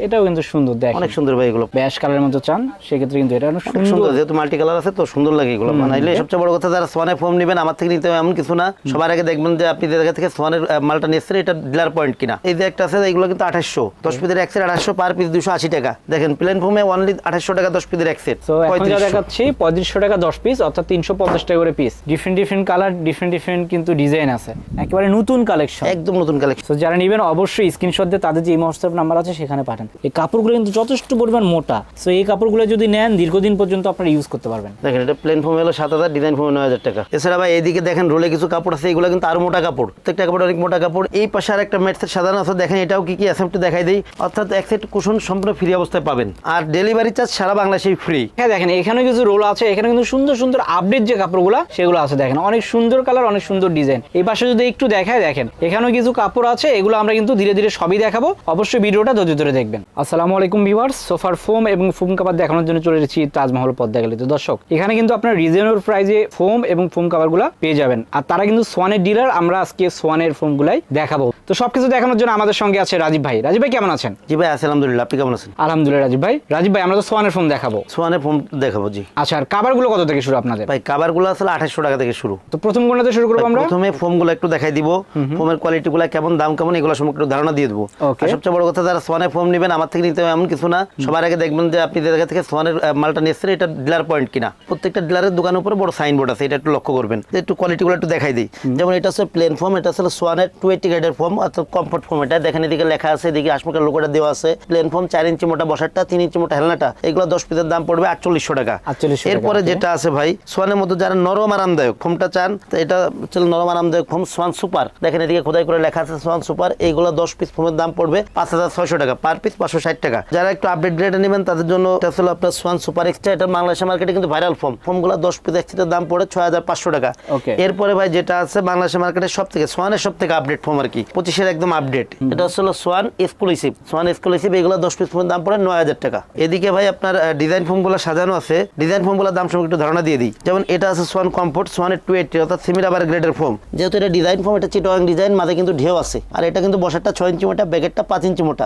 এটাও কিন্তু সুন্দর, দেখেন অনেক সুন্দর ভাই এগুলো। ব্যাশ কালারের মতো চান সেক্ষেত্রে কিন্তু এটা অনেক সুন্দর, সুন্দর। যেহেতু মাল্টি কালার আছে তো সুন্দর লাগে এগুলো বানাইলে। সবচেয়ে বড় কথা, যারা সোয়ানের ফোম নেবেন আমার থেকে নিতে হবে এমন কিছু না। সবার আগে দেখবেন যে আপনি যে জায়গা থেকে সোয়ানের মালটা নিচ্ছেন এটা ডিলার পয়েন্ট কিনা। এই যে একটা আছে এগুলো কিন্তু 2800, 10 পিসের এক সেট 2800, পার পিস 280 টাকা। দেখেন প্লেন ফোমে অনলি 2800 টাকা 10 পিসের এক সেট। তো এখন যা দেখাচ্ছি 3500 টাকা 10 পিস, অর্থাৎ 350 টাকা করে পিস। ডিফারেন্ট কালার, ডিফারেন্ট কিন্তু ডিজাইন আছে, একেবারে নতুন কালেকশন, একদম নতুন কালেকশন। তো যারা নেবেন অবশ্যই স্ক্রিনশট দিয়ে তাদের যে হোয়াটসঅ্যাপ নাম্বার আছে সেখানে পাঠান। এই কাপড়গুলো কিন্তু যথেষ্ট পরিমাণ মোটা, সো এই কাপড়গুলো যদি নেন দীর্ঘদিন পর্যন্ত আপনারা ইউজ করতে পারবেন। দেখেন এটা প্লেন ফোম হলো 7000, ডিজাইন ফোম 9000 টাকা। এছাড়া ভাই এইদিকে দেখেন রোলে কিছু কাপড় আছে, এগুলো কিন্তু আরো মোটা কাপড়, প্রত্যেকটা কাপড় অনেক মোটা কাপড়। এই পাশে আর একটা ম্যাট সেট সাজানো আছে, দেখেন এটাও কি কি আছে একটু দেখাই দেই। অর্থাৎ এক সেট কুশন সম্পূর্ণ ফ্রি অবস্থায় পাবেন, আর ডেলিভারি চার্জ সারা বাংলাদেশেই ফ্রি। হ্যাঁ দেখেন এখানে কিছু রোল আছে, এখানে কিন্তু সুন্দর সুন্দর আপডেট যে কাপড়গুলো সেগুলো আছে, দেখেন অনেক সুন্দর কালার, অনেক সুন্দর ডিজাইন। এই পাশে যদি একটু দেখায়, দেখেন এখানেও কিছু কাপড় আছে, এগুলো আমরা কিন্তু ধীরে ধীরে সবই দেখাবো, অবশ্যই ভিডিওটা ধৈর্য ধরে দেখবেন। আসসালামু আলাইকুম ভিউয়ার্স, সোফার ফোম এবং ফোম কাভার দেখানোর জন্য চলে এসেছি তাজমহল পদ্মা গ্যালারিতে। দর্শক এখানে কিন্তু আপনার রিজনেবল প্রাইসে ফোম এবং ফোম কাভারগুলো পেয়ে যাবেন, আর তারা কিন্তু সোয়ানের ডিলার। আমরা আজকে সোয়ানের ফোমগুলাই দেখাবো। তো সবকিছু দেখানোর জন্য আমাদের সঙ্গে আছে রাজীব ভাই। রাজীব ভাই কেমন আছেন? জি ভাই আছি আলহামদুলিল্লাহ, আপনি কেমন আছেন? আলহামদুলিল্লাহ রাজীব ভাই। রাজীব ভাই আমরা তো সোয়ানের ফোম দেখাবো, সোয়ানের ফোম দেখাবো। জি আচ্ছা, আর কাভারগুলো কত থেকে শুরু আপনাদের? ভাই কাভারগুলো আসলে 2800 টাকা থেকে শুরু। তো প্রথম কোনটাতে শুরু করবো আমরা? প্রথমে ফোমগুলো একটু দেখাই দিব, ফোমের কোয়ালিটিগুলো কেমন, দাম কেমন, এগুলো সম্পর্কে একটু ধারণা দিয়ে দেবো। আর সবচেয়ে বড় কথা, যারা সোয়ানের ফোম নেবেন আমার থেকে নিতে হবে এমন কিছু না। সবার আগে দেখবেন যে আপনি যে জায়গা থেকে সোয়ানের মালটা নিচ্ছেন এটা ডিলার পয়েন্ট কিনা। প্রত্যেকটা ডিলারের দোকানের উপরে বড় সাইনবোর্ড আছে, এটা একটু লক্ষ্য করবেন। একটু কোয়ালিটিগুলো একটু দেখাই দিই। যেমন এটা হচ্ছে প্লেন ফোম, এটা আসলে সোয়ানের 280 গ্রেডের ফোম, অর্থাৎ কমফোর্ট ফোম। এটা দেখেন এদিকে লেখা আছে, এদিকে আশপাশের লোগোটা দেওয়া আছে। প্লেন ফোম 4 ইঞ্চি মোটা বসারটা, 3 ইঞ্চি মোটা হেলনাটা, এগুলো 10 পিসের দাম পড়বে 4800 টাকা। এরপরে যেটা আছে ভাই সোয়ানের মধ্যে যারা নরম আরামদায়ক ফোমটা চান, তো এটা হচ্ছে নরম আরামদায়ক ফোম সোয়ান সুপার। দেখেন এদিকে খোদাই করে লেখা আছে সোয়ান সুপার। এইগুলো 10 পিস ফোমের দাম পড়বে 5600 টাকা, পার পিস 560 টাকা। যারা একটু আপডেট গ্রেডে নেবেন তাদের জন্য এটা হলো আপনার সোয়ান সুপার এক্সট্রা। এটা বাংলাদেশের মার্কেটে কিন্তু ভাইরাল ফোমগুলো 10 পিস এক্সট্রার দাম পড়ে 6500 টাকা। এরপরে ভাই যেটা আছে বাংলাদেশের মার্কেটে সব থেকে সোয়ানের সব থেকে আপডেট ফোম আর কি, 25-এর একদম আপডেট, এটা হলো সোয়ান এক্সক্লুসিভ। সোয়ান এক্সক্লুসিভ এগুলো 10 পিস ফোমের দাম পড়ে 9000 টাকা। এদিকে ভাই আপনার ডিজাইন ফোমগুলো সাজানো আছে, ডিজাইন ফোমগুলোর দাম সম্পর্কে একটু ধারণা দিয়ে দিই। যেমন এটা আছে সোয়ান কমফোর্ট, সোয়ানের 280, অর্থাৎ সেমি রাবার গ্রেডের ফোম। যেহেতু এটা ডিজাইন ফোম, এটা চিটোয়াং ডিজাইন, মাঝে কিন্তু ঢেউ আছে, আর এটা কিন্তু বসারটা 6 ইঞ্চি মোটা, ব্যাকেটটা 5 ইঞ্চি মোটা।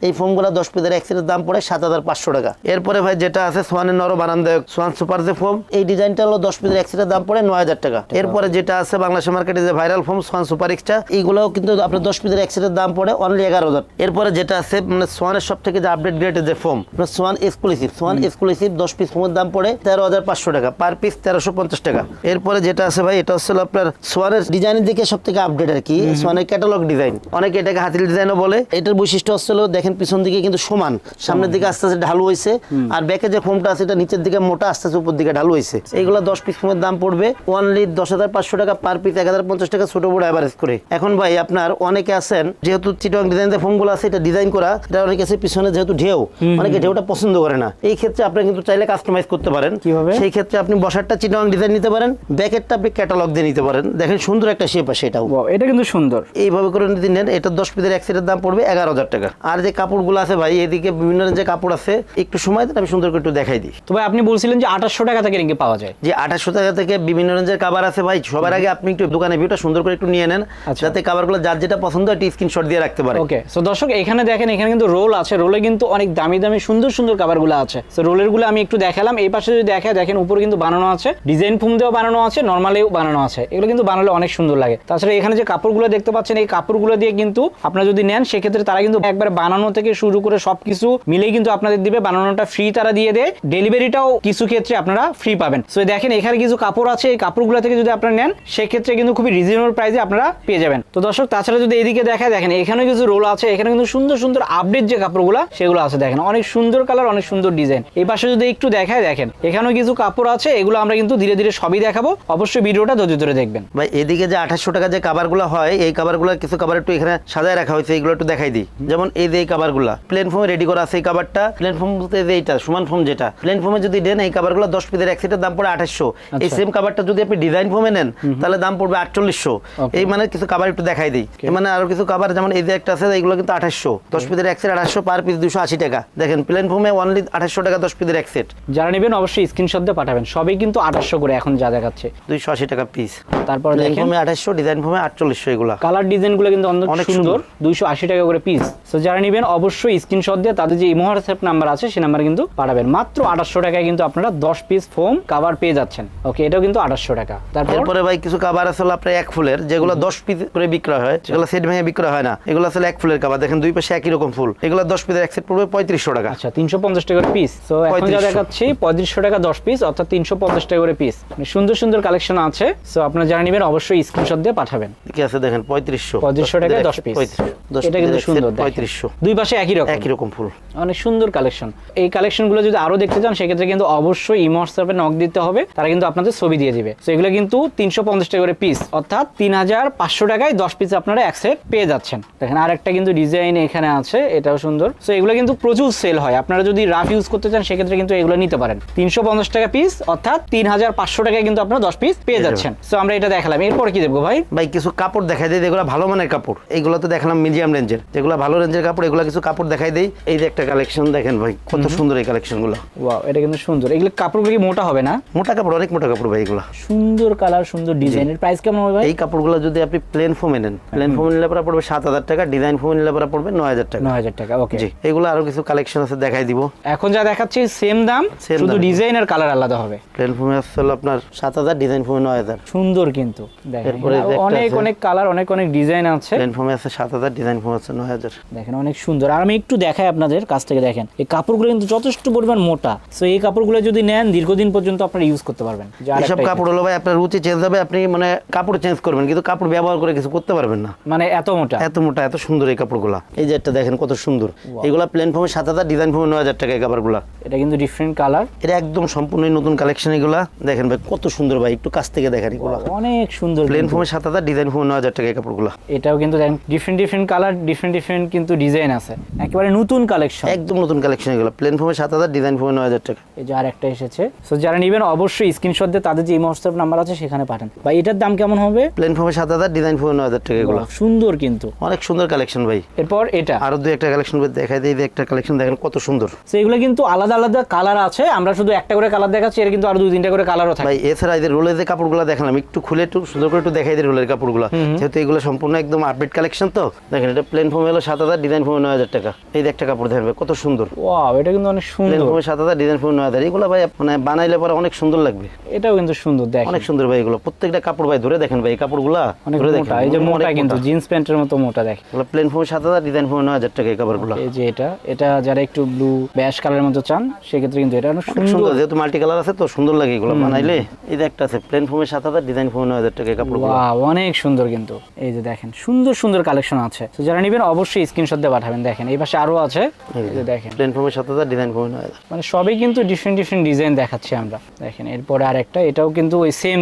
এই ফোমগুলো 10 পিসের এক সেটের দাম পড়ে 7500 টাকা। এরপরে ভাই যেটা আছে সোয়ানের নরম আরামদায়ক সোয়ান সুপার যে ফোম, এই ডিজাইনটা হলো 10 পিসের এক সেটের দাম পড়ে 9000 টাকা। এরপরে যেটা আছে বাংলাদেশের মার্কেটে যে viral foam Schwann super extra, এইগুলোও কিন্তু আপনার 10 পিসের এক সেটের দাম পড়ে অনলি 11000। এরপরে যেটা আছে মানে সোয়ানের সব থেকে যে আপডেট গ্রেডের যে foam, Swan exclusive, Swan exclusive 10 piece ফোমের দাম পড়ে 13500 টাকা, পার পিস 1350 টাকা। এরপরে যেটা আছে ভাই এটা হচ্ছে আপনার সোয়ানের ডিজাইনের দিকে সব থেকে আপডেট আর কি, সোয়ানের ক্যাটালগ ডিজাইন, অনেকে এটাকে হাতির ডিজাইনও বলে। এটার বৈশিষ্ট্য হচ্ছে দেখেন পিছন দিকে কিন্তু সমান, সামনের দিকে আস্তে আস্তে ঢালু হয়েছে, আর ব্যাকে যে ফোমটা আছে এটা নিচের দিকে মোটা, আস্তে আস্তে উপর দিকে ঢালু হয়েছে। এইগুলো 10 পিস ফোমের দাম পড়বে অনলি 10500 টাকা, পার পিস 1050 টাকা, ছোট বড় এভারেজ করে। এখন ভাই আপনার অনেকে আছেন যেহেতু চিটোয়াং ডিজাইন যে ফোমগুলো আছে এটা ডিজাইন করা, এটা অনেকে আছে পিছনে যেহেতু ঢেউ, অনেকে ঢেউটা পছন্দ করে না। এই ক্ষেত্রে আপনি কিন্তু চাইলে কাস্টমাইজ করতে পারেন। কিভাবে? সেই ক্ষেত্রে আপনি বসারটা চিটোয়াং ডিজাইন নিতে পারেন, ব্যাকেটটা আপনি ক্যাটালগ দিয়ে নিতে পারেন। দেখেন সুন্দর একটা শেপ আছে, এটাও এটা কিন্তু সুন্দর। এইভাবে করে যদি নেন এটা 10 পিসের এক সেটের দাম পড়বে 11000 টাকা। আর যে কাপড়গুলো আছে ভাই এদিকে বিভিন্ন যে কাপড় আছে, একটু সময় দেন আমি সুন্দর করে একটু দেখাই দিই। তো ভাই আপনি বলছিলেন যে 2800 টাকা থেকে রিঙ্গে পাওয়া যায়। যে 2800 টাকা থেকে বিভিন্ন রেঞ্জের কাভার আছে ভাই। সবার আগে আপনি একটু দোকানে ভিউটা সুন্দর করে একটু নিয়ে নেন, যাতে কাভারগুলো যার যেটা পছন্দ হয় স্ক্রিনশট দিয়ে রাখতে পারে। ওকে, সো দর্শক এখানে দেখেন এখানে কিন্তু রোল আছে, রোলে কিন্তু অনেক দামি দামি সুন্দর সুন্দর কাভারগুলো আছে। সো রোলেরগুলো আমি একটু দেখালাম। এই পাশে যদি দেখেন উপরে কিন্তু বানানো আছে, ডিজাইন ফোম দিয়েও বানানো আছে, নরমালিও বানানো আছে। এগুলো কিন্তু বানালে অনেক সুন্দর লাগে। তাছাড়া এখানে যে কাপড়গুলো দেখতে পাচ্ছেন, এই কাপড়গুলো দিয়ে কিন্তু আপনারা যদি নেন সেক্ষেত্রে তারা কিন্তু একবার বানানো থেকে শুরু করে সবকিছু মিলেই কিন্তু আপনাদের দিবে। বানানোটা ফ্রি তারা দিয়ে দেয়, ডেলিভারিটাও কিছু ক্ষেত্রে আপনারা ফ্রি পাবেন। সো দেখেন এখানে কিছু কাপড় আছে, এই কাপড়গুলো থেকে যদি আপনারা নেন সেক্ষেত্রে কিন্তু খুবই রিজনেবল প্রাইসে আপনারা পেয়ে যাবেন। তো দর্শক তাছাড়া যদি এদিকে দেখেন এখানে কিছু রোল আছে, এখানে কিন্তু সুন্দর সুন্দর আপডেট যে কাপড়গুলো সেগুলো আছে, দেখেন অনেক সুন্দর কালার, অনেক সুন্দর ডিজাইন। এই পাশে যদি একটু দেখেন এখানেও কিছু কাপড় আছে, এগুলো আমরা কিন্তু ধীরে ধীরে সবই দেখাবো, অবশ্যই ভিডিওটা ধৈর্য ধরে দেখবেন। ভাই এদিকে যে 2800 টাকা যে কাভারগুলো হয়, এই কাভারগুলো কিছু কাভার একটু এখানে সাজায় রাখা হয়েছে, এগুলো একটু দেখাই দিই। যেমন এই যে এই কাভারগুলো প্লেন ফোমে রেডি করা আছে। এই কাভারটা প্লেন ফোম বলতে যে এইটা সমান ফোম, যেটা প্লেন ফোমে যদি দেন এই কাভারগুলো 10 পিসের এক সেটের দাম পড়ে 2800। এই সেম কাভারটা যদি আপনি ডিজাইন ফোমে নেন তাহলে দাম পড়বে 4800। এই মানে কিছু কাভার একটু দেখাই দিই। মানে আরো কিছু কাভার যেমন এই যে একটা আছে, এগুলো কিন্তু 2800, 10 পিসের এক সেট 2800, পার পিস 280 টাকা। দেখেন প্লেন ফোমে অনলি 2800 টাকা 10 পিসের এক সেট। যারা নেবেন অবশ্যই স্ক্রিনশট দিয়ে পাঠাবেন। সবই কিন্তু 2800 করে এখন যা দেখাচ্ছে, 280 টাকা পিস। তারপর প্লেন ফোমে 2800, ডিজাইন ফোমে 4800। এগুলো কালার ডিজাইনগুলো কিন্তু অনেক সুন্দর, 280 টাকা করে পিস। সো যারা নেবেন অবশ্যই অবশ্যই স্ক্রিনশট দিয়ে তাদের যে ইমো হোয়াটসঅ্যাপ নাম্বার আছে সেই নাম্বার কিন্তু পাঠাবেন। মাত্র 2800 টাকায় কিন্তু আপনারা 10 পিস ফোম কভার পেয়ে যাচ্ছেন। ওকে, এটাও কিন্তু 2800 টাকা। তারপরে ভাই কিছু কভার আছে হলো আপনার এক ফুলের, যেগুলো 10 পিস করে বিক্রয় হয়, সেগুলো সেট ভেঙে বিক্রয় হয় না। এগুলো আসলে এক ফুলের কভার, দেখেন দুই পাশে একই রকম ফুল। এগুলো 10 পিসের এক সেট পড়বে 3500 টাকা। আচ্ছা, 350 টাকা করে পিস। সো এখন যা দেখাচ্ছি 3500 টাকা 10 পিস, অর্থাৎ 350 টাকা করে পিস। সুন্দর সুন্দর কালেকশন আছে। সো আপনারা যারা নেবেন অবশ্যই স্ক্রিনশট দিয়ে পাঠাবেন। ঠিক আছে, দেখেন 3500 টাকা 10 পিস। এটা কিন্তু সুন্দর, 3500, দুই পাশে একই রকম ফুল, অনেক সুন্দর কালেকশন। এই কালেকশনগুলো যদি আরো দেখতে চান সেক্ষেত্রে কিন্তু অবশ্যই ইমো হোয়াটসঅ্যাপে নক দিতে হবে, তারা কিন্তু আপনাদের ছবি দিয়ে দিবে। তো এগুলো কিন্তু 350 টাকা করে পিস, অর্থাৎ 3500 টাকায় 10 পিস আপনারা এক সেট পেয়ে যাচ্ছেন। দেখেন আরেকটা কিন্তু ডিজাইন এখানে আছে, এটাও সুন্দর। সো এগুলো কিন্তু প্রচুর সেল হয়, আপনারা যদি রাফ ইউজ করতে চান সেক্ষেত্রে কিন্তু এগুলো নিতে পারেন। 350 টাকা পিস, অর্থাৎ 3500 টাকায় কিন্তু আপনারা 10 পিস পেয়ে যাচ্ছেন। সো আমরা এটা দেখালাম, এরপর কি দেখবো ভাই? ভাই কিছু কাপড় দেখাই দেই, যেগুলো ভালো মানের কাপড়। এইগুলো তো দেখালাম মিডিয়াম রেঞ্জের, যেগুলো ভালো রেঞ্জের কাপড়, এগুলো কিছু কাপড় দেখাই দেই। এই যে একটা কালেকশন দেখেন ভাই, কত সুন্দর এই কালেকশনগুলো। ওয়াও, এটা কিন্তু সুন্দর। এগুলো কাপড়গুলো কি মোটা হবে না? মোটা কাপড়, অনেক মোটা কাপড় ভাই এগুলো। সুন্দর কালার, সুন্দর ডিজাইনের। প্রাইস কেমন হবে ভাই? এই কাপড়গুলো যদি আপনি প্লেন ফোমে নেন, প্লেন ফোমে নিলে পরে পড়বে 7000 টাকা, ডিজাইন ফোমে নিলে পরে পড়বে 9000 টাকা। 9000 টাকা, ওকে। জি, এগুলো আরো কিছু কালেকশন আছে, দেখাই দিব। এখন যা দেখাচ্ছি সেম দাম, শুধু ডিজাইন আর কালার আলাদা হবে। প্লেন ফোমে আসলে আপনার 7000, ডিজাইন ফোমে 9000। সুন্দর কিন্তু দেখেন, এরপরে অনেক কালার, অনেক ডিজাইন আছে। প্লেন ফোমে আছে 7000, ডিজাইন ফোমে আছে 9000। দেখেন অনেক সুন্দর। আর আমি একটু দেখাই আপনাদের কাছ থেকে, দেখেন এই কাপড়গুলো কিন্তু যথেষ্ট পরিমাণ মোটা। সো এই কাপড়গুলো যদি নেন দীর্ঘদিন পর্যন্ত আপনারা ইউজ করতে পারবেন। এইসব কাপড় হলো ভাই আপনার রুচি চেঞ্জ হবে, আপনি মানে কাপড় চেঞ্জ করবেন কিন্তু কাপড় ব্যবহার করে কিছু করতে পারবেন না, মানে এত মোটা এত সুন্দর এই কাপড়গুলা। এই যে একটা দেখেন কত সুন্দর, এগুলা প্লেন ফোমে 7000, ডিজাইন ফোমে 9000 টাকা এই কাপড়গুলা। এটা কিন্তু ডিফারেন্ট কালার, এটা একদম সম্পূর্ণ নতুন কালেকশন। এগুলা দেখেন ভাই কত সুন্দর ভাই, একটু কাছ থেকে দেখেন। এগুলা অনেক সুন্দর, প্লেন ফোমে 7000, ডিজাইন ফোমে 9000 টাকা এই কাপড়গুলা। এটাও কিন্তু দেখেন ডিফারেন্ট কালার, ডিফারেন্ট কিন্তু ডিজাইন আছে, একেবারে নতুন কালেকশন, একদম নতুন কালেকশন। এগুলো প্লেন ফোমে 7000, ডিজাইন ফোমে 9000 টাকা। এই যে আরেকটা এসেছে। সো যারা নেবেন অবশ্যই স্ক্রিনশট দিয়ে তাদের যে ইমো হোয়াটসঅ্যাপ নাম্বার আছে সেখানে পাঠান। ভাই এটার দাম কেমন হবে? প্লেন ফোমে 7000, ডিজাইন ফোমে 9000 টাকা। এগুলো সুন্দর কিন্তু, অনেক সুন্দর কালেকশন ভাই। এরপর এটা আরো দুই একটা কালেকশন দেখাই দিই। একটা কালেকশন দেখেন কত সুন্দর। সো এগুলো কিন্তু আলাদা আলাদা কালার আছে, আমরা শুধু একটা করে কালার দেখাচ্ছি, এর কিন্তু আরো 2-3টা করে কালারও থাকে ভাই। এছাড়া এই যে রোলের যে কাপড়গুলো দেখালাম, একটু খুলে একটু সুন্দর করে একটু দেখাই দিই রোলের কাপড়গুলো, যেহেতু এগুলো সম্পূর্ণ একদম আপডেট কালেকশন। তো দেখেন এটা প্লেন ফোমে হলো 7000, ডিজাইন ফোমে 9000 টাকা। এই যে একটা কাপড় দেখেন ভাই কত সুন্দর। ওয়াও, এটা কিন্তু অনেক সুন্দর। প্লেন ফোমে 7000, ডিজাইন ফোমে 9000। এগুলো ভাই মানে বানাইলে পরে অনেক সুন্দর লাগবে। এটাও কিন্তু সুন্দর, দেখেন অনেক সুন্দর ভাই এগুলো। প্রত্যেকটা কাপড় ভাই ধরে দেখেন ভাই, এই কাপড়গুলা অনেক ধরে মোটা, এই যে মোটা কিন্তু জিন্স প্যান্টের মতো মোটা। দেখেন এগুলো প্লেন ফোমে 7000, ডিজাইন ফোমে 9000 টাকা এই কাপড়গুলো। এই যে এটা যারা একটু ব্লু ব্যাশ কালারের মতো চান সেক্ষেত্রে কিন্তু এটা অনেক সুন্দর, যেহেতু মাল্টি কালার আছে তো সুন্দর লাগে এগুলো বানাইলে। এই যে একটা আছে প্লেন ফোমে 7000, ডিজাইন ফোমে 9000 টাকা এই কাপড়গুলো। ওয়াও, অনেক সুন্দর কিন্তু। এই যে দেখেন সুন্দর কালেকশন আছে। তো যারা নেবেন অবশ্যই স্ক্রিনশট দিয়ে পাঠাবেন। দেখেন এই পাশে আরো আছে, এই যে দেখেন প্লেন ফোমে 7000, ডিজাইন ফোমে 9000। মানে সবই কিন্তু ডিফারেন্ট ডিজাইন দেখাচ্ছি আমরা। দেখেন এরপরে আরেকটা, এটাও কিন্তু ওই সেম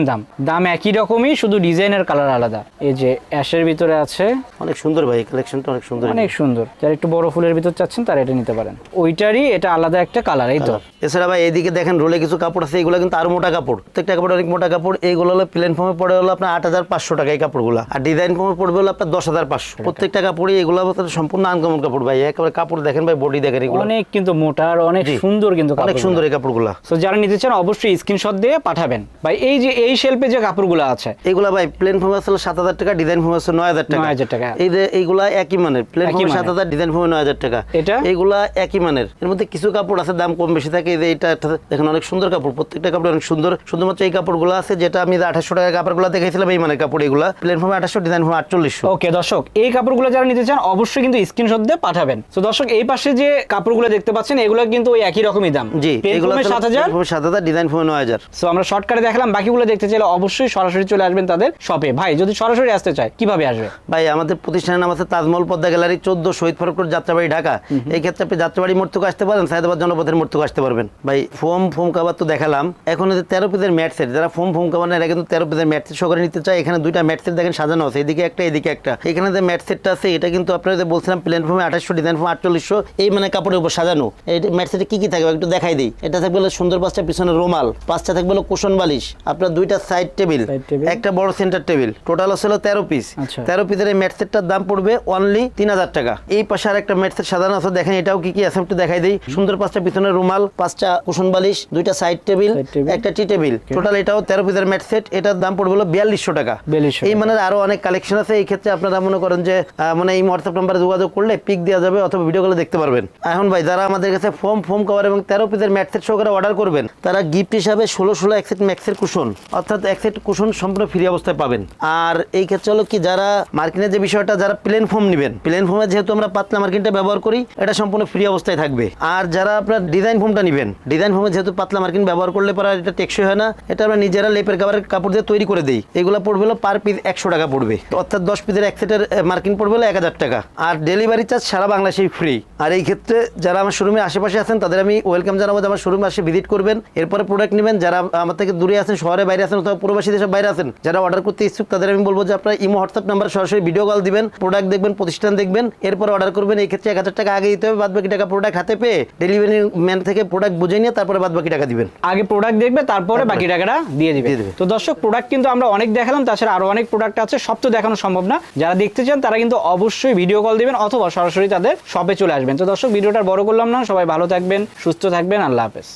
দাম একই রকমই, শুধু ডিজাইনের কালার আলাদা। এই যে অ্যাশের ভিতরে আছে, অনেক সুন্দর ভাই কালেকশনটা, অনেক সুন্দর। যারা একটু বড় ফুলের ভিতর চাচ্ছেন তারা এটা নিতে পারেন। ওইটারই এটা আলাদা একটা কালার। এই তো এছাড়া ভাই এইদিকে দেখেন রোলে কিছু কাপড় আছে, এগুলো কিন্তু আরো মোটা কাপড়। প্রত্যেকটা কাপড় অনেক মোটা কাপড়। এইগুলো হলো প্লেন ফর্মে পড়ে হলো আপনার 8500 টাকা এই কাপড়গুলো, আর ডিজাইন ফর্মে পড়বে হলো আপনার 10500। প্রত্যেকটা কাপড়ই এগুলো সম্পূর্ণ আনকমন কাপড় ভাই। একেবারে কাপড় দেখেন ভাই, বডি দেখেন, এগুলো অনেক কিন্তু মোটা আর অনেক সুন্দর কিন্তু, অনেক সুন্দর এই কাপড়গুলো। সো যারা নিতে চান অবশ্যই স্ক্রিনশট দিয়ে পাঠাবেন। ভাই এই যে এই শেলফে যে কাপড়গুলো আছে এগুলা ভাই প্লেন ফর্মে আছে 7000 টাকা, ডিজাইন ফর্মে আছে 9000 টাকা। এই যে এইগুলা একই মানের, প্লেন ফর্মে 7000, ডিজাইন ফর্মে 9000 টাকা। এটা এইগুলা একই মানের। এর মধ্যে কিছু কাপড় আছে দাম কম বেশি থাকে। এই যে এটা দেখেন অনেক সুন্দর কাপড়, প্রত্যেকটা কাপড় অনেক সুন্দর। শুধুমাত্র এই কাপড়গুলো আছে যেটা আমি 2800 টাকা কাপড়গুলো দেখাইছিলাম, এই মানের কাপড় এগুলা। প্লেন ফর্মে 2800, ডিজাইন ফর্মে 4800। ওকে দর্শক, এই কাপড়গুলো যারা নিতে চান অবশ্যই কিন্তু স্ক্রিনশট দিয়ে পাঠাবেন। তো দর্শক এই পাশে যে কাপড়গুলো দেখতে পাচ্ছেন এগুলো কিন্তু ওই একই রকমই দাম। জি, এগুলো 7000, ডিজাইন ফর্মে 9000। সো আমরা শর্টকাটে দেখালাম, বাকিগুলো দেখতে চাইলে অবশ্যই সরাসরি চলে আসবেন তাদের শপে। ভাই যদি সরাসরি আসতে চায় কিভাবে আসবে? ভাই আমাদের প্রতিষ্ঠানের নাম আছে তাজমহল পদ্মা গ্যালারি, 14 শহীদ ফারুক রোড, যাত্রাবাড়ি, ঢাকা। এই ক্ষেত্রে আপনি যাত্রাবাড়ি মোড় থেকে আসতে পারেন, সায়দাবাদ জনপথের মোড় থেকে আসতে পারবেন। ভাই ফোম কাভার তো দেখালাম, এখন 13 পিসের ম্যাট সেট। যারা ফোম কাভার এরা কিন্তু 13 পিসের ম্যাট সেট সহকারে নিতে চায়। এখানে দুইটা ম্যাট সেট দেখেন সাজানো আছে, এদিকে একটা এদিকে একটা। এখানে যে ম্যাট সেটটা আছে এটা কিন্তু আপনারা যে বলছিলাম প্লেন ফোমে 2800, ডিজাইন ফোমে 4800, এই মানে কাপড়ের উপর সাজানো। এই ম্যাট সেটে কি কি থাকবে একটু দেখাই দিই। এটা থাকবে হলো সুন্দর 5টা পিছনে রুমাল, 5টা থাকবে হলো কুশন বালিশ, আপনার 2টা সাইড টেবিল, একটা বড় সেন্টার টেবিল। টোটাল হলো 13 পিস। 13 পিসের এই ম্যাট সেটটার দাম পড়বে অনলি 3000 টাকা। এই পাশে আর একটা ম্যাট সেট সাজানো আছে, দেখেন এটাও কি কি আছে একটু দেখাই দিই। সুন্দর 5টা পিছনে রুমাল, 5টা কুশন বালিশ, 2টা সাইড টেবিল, একটা টি টেবিল। টোটাল এটাও 13 পিসের ম্যাট সেট। এটার দাম পড়বে হলো 4200 টাকা। এই মানে আরো অনেক কালেকশন আছে। এই ক্ষেত্রে আপনারা মনে করেন যে মানে এই হোয়াটসঅ্যাপ নাম্বারে যোগাযোগ করলে পিক দিয়ে দেওয়া যাবে অথবা ভিডিও কলে দেখতে পারবেন। এখন ভাই যারা আমাদের কাছে ফোম কভার এবং 13 পিসের ম্যাট সেট সহকারে অর্ডার করবেন তারা গিফট হিসাবে 16 এক সেট ম্যাক্সের কুশন অর্থাৎ এক সেট কুশন সম্পূর্ণ ফ্রি অবস্থায় পাবেন। আর এই ক্ষেত্রে হলো কি যারা মার্কিনের যে বিষয়টা যারা প্লেন ফোম নেবেন, প্লেন ফোমে যেহেতু আমরা পাতলা মার্কিনটা ব্যবহার করি এটা সম্পূর্ণ ফ্রি অবস্থায় থাকবে। আর যারা আপনার ডিজাইন ফোমটা নেবেন, ডিজাইন ফোমে যেহেতু পাতলা মার্কিন ব্যবহার করলে পরে এটা টেকসই হয় না, এটা আমরা নিজেরা লেপের কাভারের কাপড় দিয়ে তৈরি করে দিই। এগুলো পড়বে হলো পার পিস 100 টাকা পড়বে, অর্থাৎ 10 পিসের এক সেটের মার্কিন পড়বে হলো 1000 টাকা। আর ডেলিভারি চার্জ সারা বাংলাদেশেই ফ্রি। আর এই ক্ষেত্রে যারা আমার শোরুমে আশেপাশে আছেন তাদের আমি ওয়েলকাম জানাবো যে আমার শোরুমে আসে ভিজিট করবেন, এরপরে প্রোডাক্ট নেবেন। যারা আমার থেকে দূরে আছেন, শহরে বাইরে আছেন অথবা প্রবাসী দেশের বাইরে আছেন, যারা অর্ডার করতে ইচ্ছুক তাদের আমি বলবো যে আপনারা ইমো হোয়াটসঅ্যাপ নাম্বার সরাসরি ভিডিও কল দিবেন, প্রোডাক্ট দেখবেন, প্রতিষ্ঠান দেখবেন, এরপর অর্ডার করবেন। এই ক্ষেত্রে 1000 টাকা আগে দিতে হবে, বাদ বাকি টাকা প্রোডাক্ট হাতে পেয়ে ডেলিভারি ম্যান থেকে প্রোডাক্ট বুঝে নিয়ে তারপরে বাদ বাকি টাকা দিবেন। আগে প্রোডাক্ট দেখবে তারপরে বাকি টাকাটা দিয়ে দিবে। তো দর্শক প্রোডাক্ট কিন্তু আমরা অনেক দেখালাম, তাছাড়া আরো অনেক প্রোডাক্ট আছে, সব তো দেখানো সম্ভব না। যারা দেখতে চান তারা কিন্তু অবশ্যই ভিডিও কল দিবেন অথবা সরাসরি তাদের শপে চলে আসবেন। তো দর্শক ভিডিওটা বড় করলাম না, সবাই ভালো থাকবেন, সুস্থ থাকবেন, আল্লাহ হাফেজ।